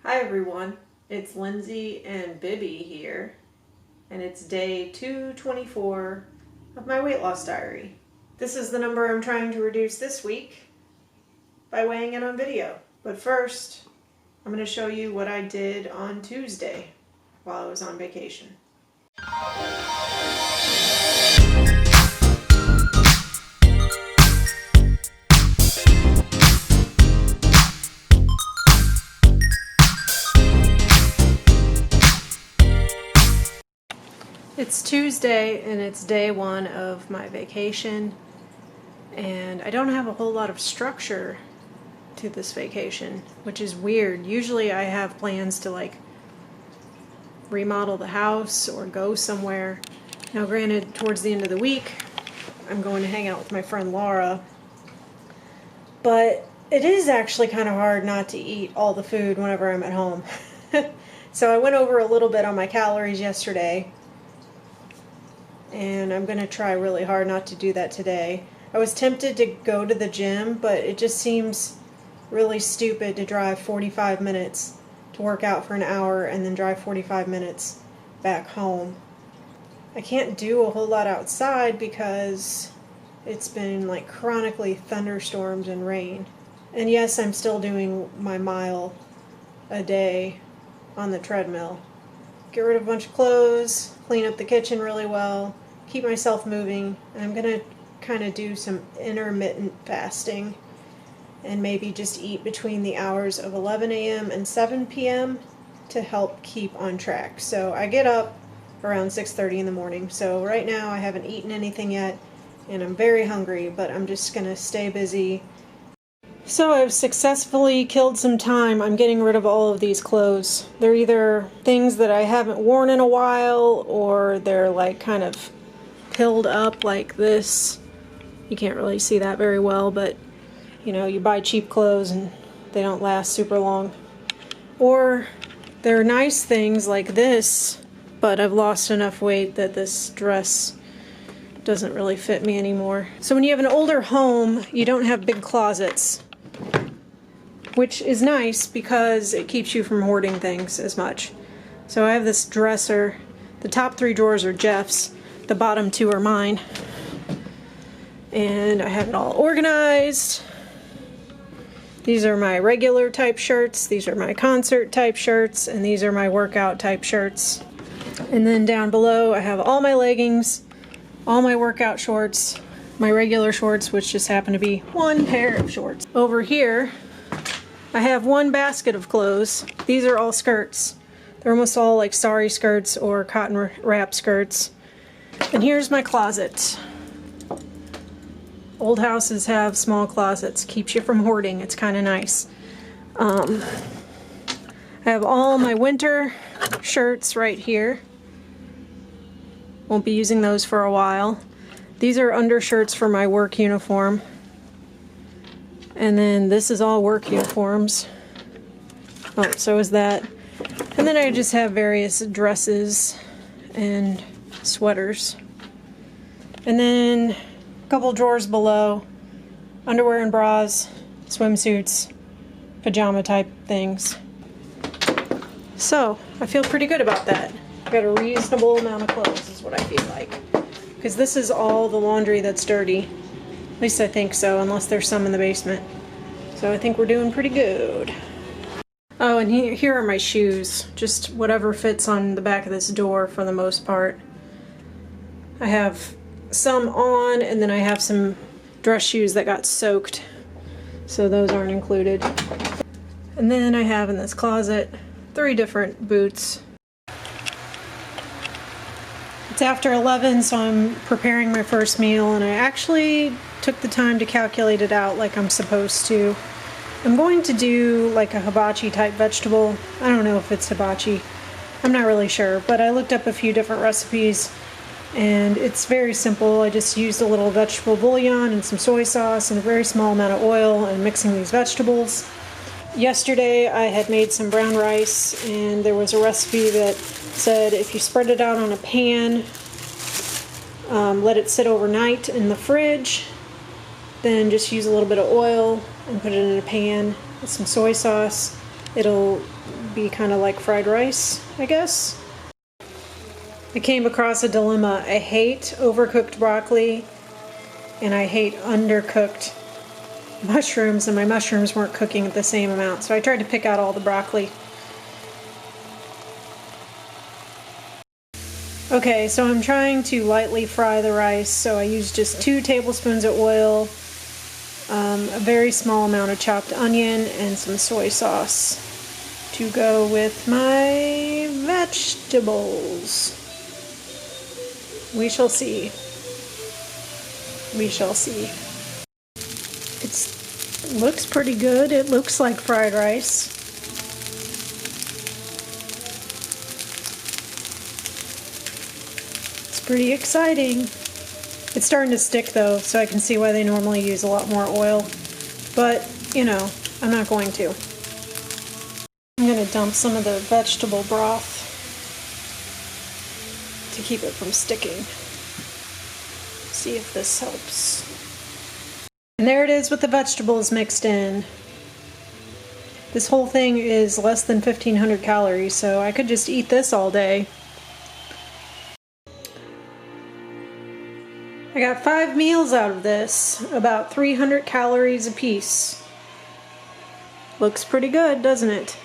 Hi everyone, it's Lindsay and Bibbi here, and it's day 224 of my weight loss diary. This is the number I'm trying to reduce this week by weighing it on video. But first, I'm going to show you what I did on Tuesday while I was on vacation. It's Tuesday and it's day one of my vacation, and I don't have a whole lot of structure to this vacation, which is weird. Usually I have plans to remodel the house or go somewhere. Now granted, towards the end of the week I'm going to hang out with my friend Laura, but it is actually kind of hard not to eat all the food whenever I'm at home. So I went over a little bit on my calories yesterday, and I'm going to try really hard not to do that today. I was tempted to go to the gym, but it just seems really stupid to drive 45 minutes to work out for an hour and then drive 45 minutes back home. I can't do a whole lot outside because it's been chronically thunderstorms and rain. And yes, I'm still doing my mile a day on the treadmill. Get rid of a bunch of clothes, clean up the kitchen really well, keep myself moving. I'm going to kind of do some intermittent fasting and maybe just eat between the hours of 11 a.m. and 7 p.m. to help keep on track. So I get up around 6:30 in the morning. So right now I haven't eaten anything yet and I'm very hungry, but I'm just going to stay busy. So I've successfully killed some time. I'm getting rid of all of these clothes. They're either things that I haven't worn in a while, or they're kind of pilled up like this. You can't really see that very well, but you buy cheap clothes and they don't last super long. Or they're nice things like this, but I've lost enough weight that this dress doesn't really fit me anymore. So when you have an older home, you don't have big closets, which is nice because it keeps you from hoarding things as much. So I have this dresser. The top 3 drawers are Jeff's. The bottom 2 are mine. And I have it all organized. These are my regular type shirts. These are my concert type shirts. And these are my workout type shirts. And then down below I have all my leggings, all my workout shorts, my regular shorts, which just happen to be one pair of shorts. Over here I have one basket of clothes. These are all skirts. They're almost all sari skirts or cotton wrap skirts. And here's my closet. Old houses have small closets. Keeps you from hoarding. It's kind of nice. I have all my winter shirts right here. Won't be using those for a while. These are undershirts for my work uniform. And then this is all work uniforms. Oh, so is that. And then I just have various dresses and sweaters. And then a couple drawers below, underwear and bras, swimsuits, pajama type things. So I feel pretty good about that. I've got a reasonable amount of clothes is what I feel like. Because this is all the laundry that's dirty. At least I think so, unless there's some in the basement. So I think we're doing pretty good. Oh, and here are my shoes. Just whatever fits on the back of this door for the most part. I have some on, and then I have some dress shoes that got soaked. So those aren't included. And then I have in this closet 3 different boots. It's after 11, so I'm preparing my first meal, and I actually took the time to calculate it out like I'm supposed to. I'm going to do a hibachi type vegetable. I don't know if it's hibachi. I'm not really sure, but I looked up a few different recipes and it's very simple. I just used a little vegetable bouillon and some soy sauce and a very small amount of oil and mixing these vegetables. Yesterday I had made some brown rice, and there was a recipe that said if you spread it out on a pan, let it sit overnight in the fridge, then just use a little bit of oil and put it in a pan with some soy sauce, it'll be kind of like fried rice, I guess. I came across a dilemma. I hate overcooked broccoli and I hate undercooked mushrooms, and my mushrooms weren't cooking at the same amount, so I tried to pick out all the broccoli. Okay, so I'm trying to lightly fry the rice, so I use just 2 tablespoons of oil, a very small amount of chopped onion, and some soy sauce to go with my vegetables. We shall see. We shall see. It looks pretty good. It looks like fried rice. It's pretty exciting. It's starting to stick though, so I can see why they normally use a lot more oil. But, you know, I'm not going to. I'm going to dump some of the vegetable broth to keep it from sticking. See if this helps. And there it is with the vegetables mixed in. This whole thing is less than 1,500 calories, so I could just eat this all day. I got 5 meals out of this, about 300 calories a piece. Looks pretty good, doesn't it?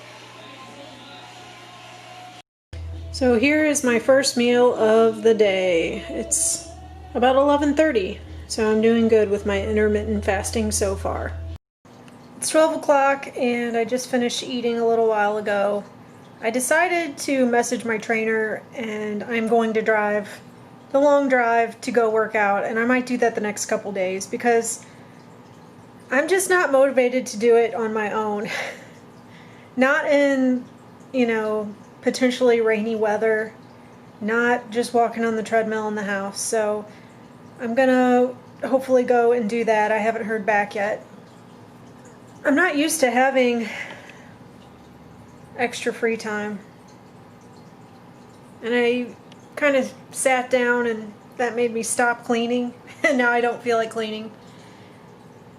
So here is my first meal of the day. It's about 11:30, so I'm doing good with my intermittent fasting so far. It's 12 o'clock and I just finished eating a little while ago. I decided to message my trainer and I'm going to drive the long drive to go work out, and I might do that the next couple days because I'm just not motivated to do it on my own. Not in, you know, potentially rainy weather, not just walking on the treadmill in the house. So I'm gonna hopefully go and do that. I haven't heard back yet. I'm not used to having extra free time, and I kind of sat down and that made me stop cleaning, and now I don't feel like cleaning,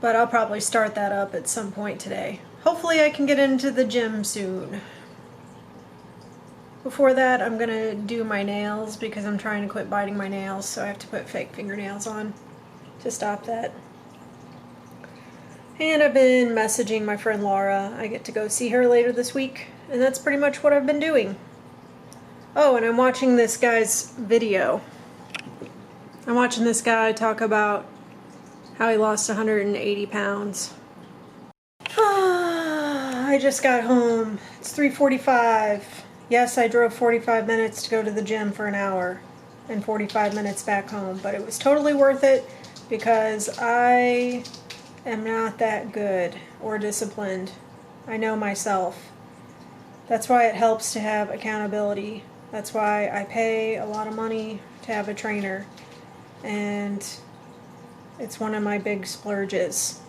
but I'll probably start that up at some point today. Hopefully I can get into the gym soon. Before that, I'm gonna do my nails because I'm trying to quit biting my nails, so I have to put fake fingernails on to stop that. And I've been messaging my friend Laura. I get to go see her later this week, and that's pretty much what I've been doing. Oh, and I'm watching this guy's video. I'm watching this guy talk about how he lost 180 pounds. I just got home. It's 3:45. Yes, I drove 45 minutes to go to the gym for an hour and 45 minutes back home, but it was totally worth it because I am not that good or disciplined. I know myself. That's why it helps to have accountability. That's why I pay a lot of money to have a trainer, and it's one of my big splurges.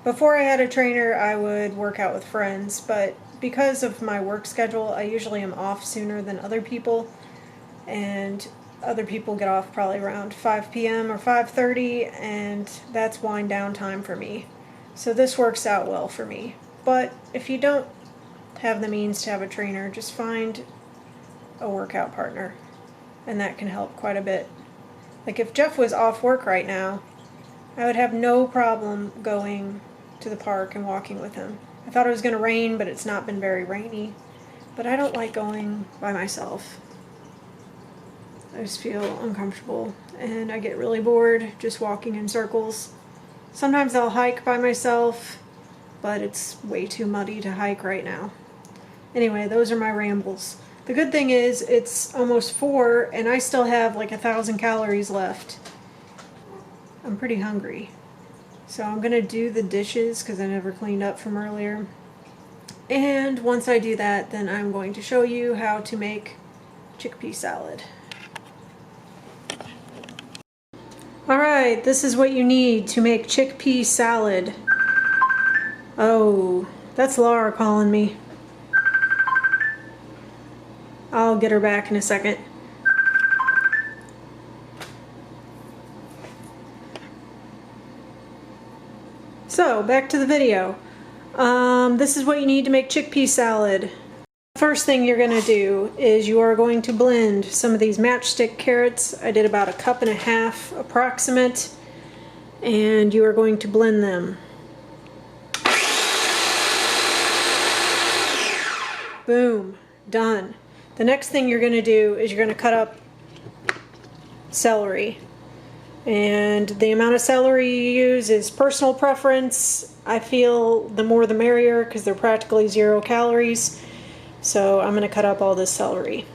Before I had a trainer, I would work out with friends, but because of my work schedule, I usually am off sooner than other people, and other people get off probably around 5 p.m. or 5:30, and that's wind down time for me. So this works out well for me. But if you don't have the means to have a trainer, just find a workout partner, and that can help quite a bit. Like if Jeff was off work right now, I would have no problem going to the park and walking with him. I thought it was going to rain, but it's not been very rainy. But I don't like going by myself. I just feel uncomfortable, and I get really bored just walking in circles. Sometimes I'll hike by myself, but it's way too muddy to hike right now. Anyway, those are my rambles. The good thing is it's almost 4 and I still have like 1,000 calories left. I'm pretty hungry. So I'm going to do the dishes because I never cleaned up from earlier. And once I do that, then I'm going to show you how to make chickpea salad. Alright, this is what you need to make chickpea salad. Oh, that's Laura calling me. I'll get her back in a second. So, back to the video. This is what you need to make chickpea salad. First thing you're going to do is you are going to blend some of these matchstick carrots. I did about 1.5 cups approximate, and you are going to blend them. Boom, done. The next thing you're going to do is you're going to cut up celery. And the amount of celery you use is personal preference. I feel the more the merrier because they're practically 0 calories. So I'm going to cut up all this celery.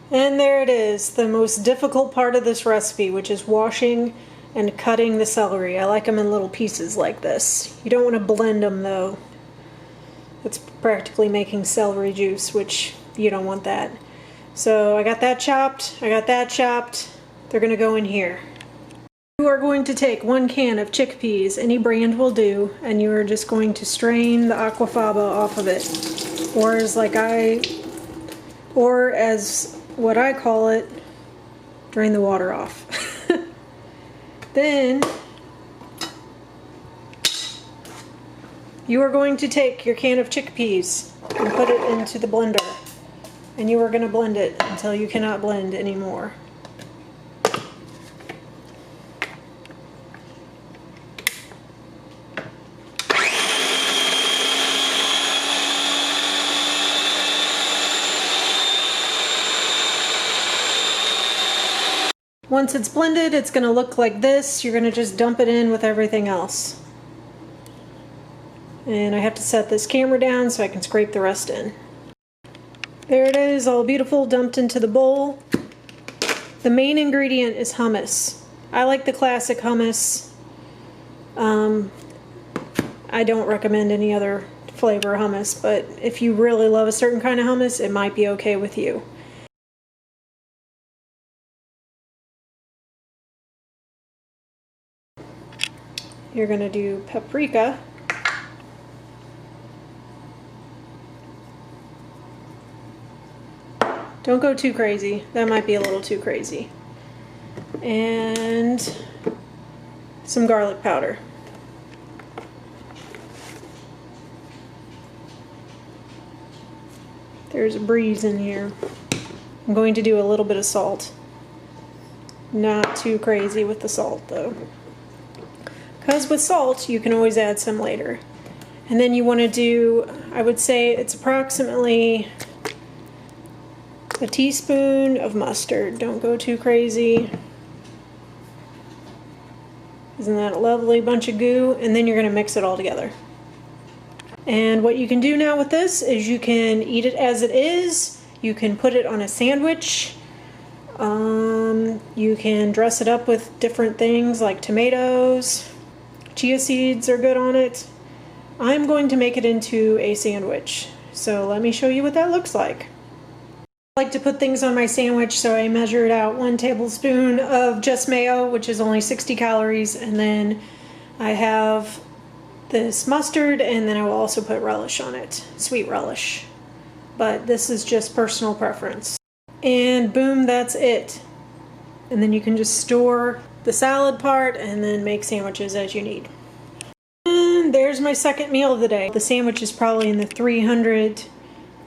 And there it is, the most difficult part of this recipe, which is washing and cutting the celery. I like them in little pieces like this. You don't want to blend them though. It's practically making celery juice, which you don't want that. So I got that chopped, I got that chopped. They're going to go in here. You are going to take 1 can of chickpeas, any brand will do, and you are just going to strain the aquafaba off of it. Or as what I call it, drain the water off. Then you are going to take your can of chickpeas and put it into the blender. And you are going to blend it until you cannot blend anymore. Once it's blended, it's going to look like this. You're going to just dump it in with everything else. And I have to set this camera down so I can scrape the rest in. There it is, all beautiful, dumped into the bowl. The main ingredient is hummus. I like the classic hummus. I don't recommend any other flavor hummus, but if you really love a certain kind of hummus, it might be okay with you. You're going to do paprika. Don't go too crazy. That might be a little too crazy. And some garlic powder. There's a breeze in here. I'm going to do a little bit of salt. Not too crazy with the salt though. Because with salt, you can always add some later. And then you want to do, I would say it's approximately a teaspoon of mustard. Don't go too crazy. Isn't that a lovely bunch of goo? And then you're going to mix it all together. And what you can do now with this is you can eat it as it is. You can put it on a sandwich. You can dress it up with different things like tomatoes. Chia seeds are good on it. I'm going to make it into a sandwich. So let me show you what that looks like. I like to put things on my sandwich, so I measured out 1 tablespoon of just mayo, which is only 60 calories, and then I have this mustard, and then I will also put relish on it, sweet relish. But this is just personal preference. And boom, that's it. And then you can just store the salad part and then make sandwiches as you need. And there's my second meal of the day. The sandwich is probably in the 300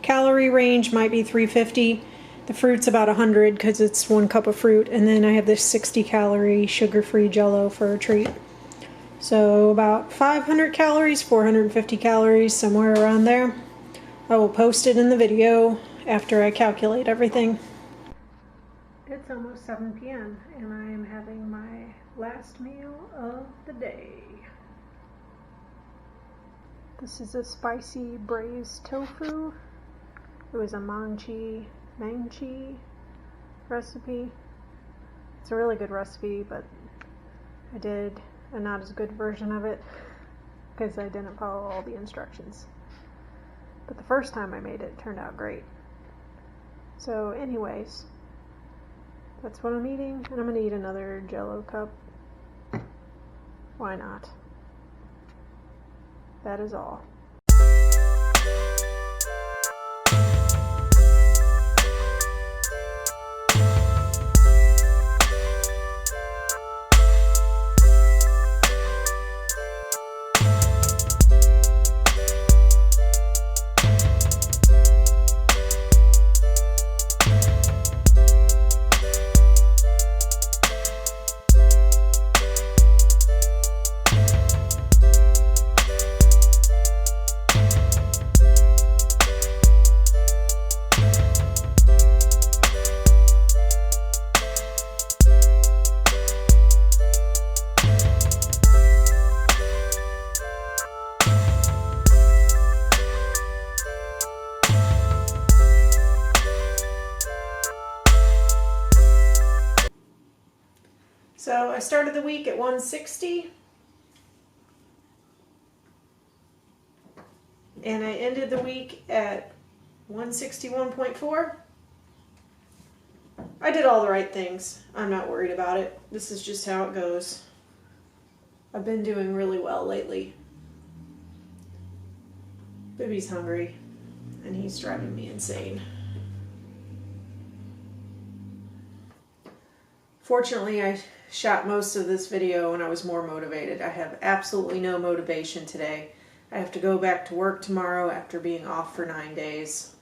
calorie range, might be 350. The fruit's about 100 because it's 1 cup of fruit, and then I have this 60 calorie sugar-free Jell-O for a treat. So about 500 calories, 450 calories, somewhere around there. I will post it in the video after I calculate everything. It's almost 7 p.m. and I am having my last meal of the day. This is a spicy braised tofu. It was a mangchi recipe. It's a really good recipe, but I did a not as good version of it because I didn't follow all the instructions. But the first time I made it turned out great. So anyways, that's what I'm eating, and I'm going to eat another Jell-O cup. Why not? That is all. So I started the week at 160 and I ended the week at 161.4. I did all the right things. I'm not worried about it. This is just how it goes. I've been doing really well lately. Bibby's hungry and he's driving me insane. Fortunately, I shot most of this video when I was more motivated. I have absolutely no motivation today. I have to go back to work tomorrow after being off for 9 days.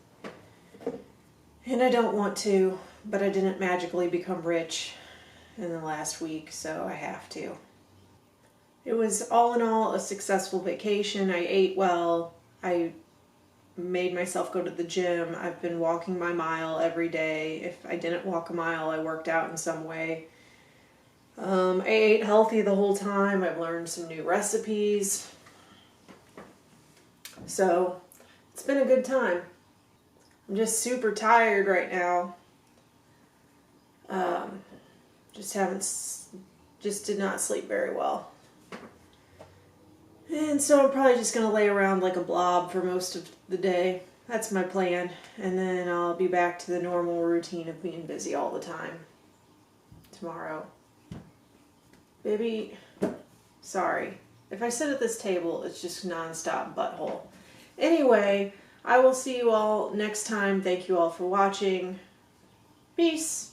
And I don't want to, but I didn't magically become rich in the last week, so I have to. It was all in all a successful vacation. I ate well. I made myself go to the gym. I've been walking my mile every day. If I didn't walk a mile, I worked out in some way. I ate healthy the whole time. I've learned some new recipes. So it's been a good time. I'm just super tired right now. Just did not sleep very well. And so I'm probably just going to lay around like a blob for most of the day. That's my plan. And then I'll be back to the normal routine of being busy all the time tomorrow. Bibbi, sorry. If I sit at this table, it's just non-stop butthole. Anyway, I will see you all next time. Thank you all for watching. Peace.